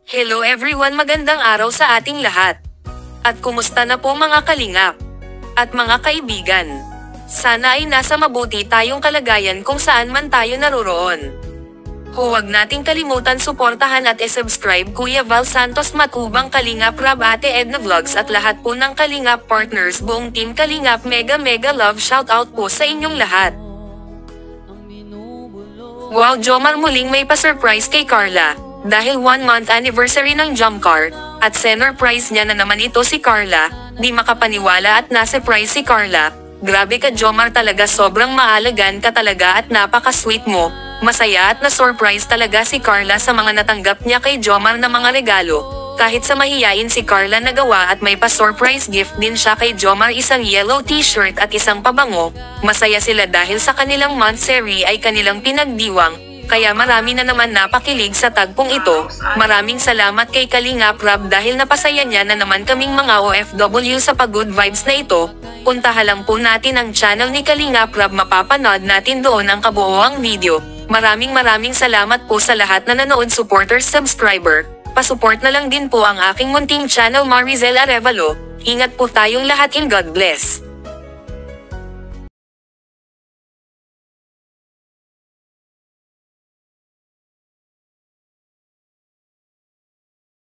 Hello everyone, magandang araw sa ating lahat. At kumusta na po mga kalingap? At mga kaibigan? Sana ay nasa mabuti tayong kalagayan kung saan man tayo naroroon. Huwag nating kalimutan suportahan at i-subscribe Kuya Val Santos Matubang Kalingap Rab, Ate Edna Vlogs at lahat po ng Kalingap partners, buong team Kalingap. Mega love shoutout po sa inyong lahat. Wow, Jomar muling may pa-surprise kay Carla. Dahil 1-month anniversary ng Jomcar, at surprise niya na naman ito si Carla. Di makapaniwala at na-surprise si Carla. Grabe ka Jomar, talaga sobrang maalagan ka talaga at napaka-sweet mo. Masaya at na-surprise talaga si Carla sa mga natanggap niya kay Jomar na mga regalo. Kahit sa mahiyain si Carla nagawa at may pa-surprise gift din siya kay Jomar, isang yellow t-shirt at isang pabango. Masaya sila dahil sa kanilang monthsary ay kanilang pinagdiwang. Kaya marami na naman napakilig sa tagpong ito. Maraming salamat kay Kalingap Rab dahil napasaya niya na naman kaming mga OFW sa pag-good vibes na ito. Puntahan lang po natin ang channel ni Kalingap Rab, mapapanood natin doon ang kabuoang video. Maraming salamat po sa lahat na nanood, supporters, subscriber. Pasupport na lang din po ang aking munting channel Marizel Arevalo. Ingat po tayong lahat, in God bless.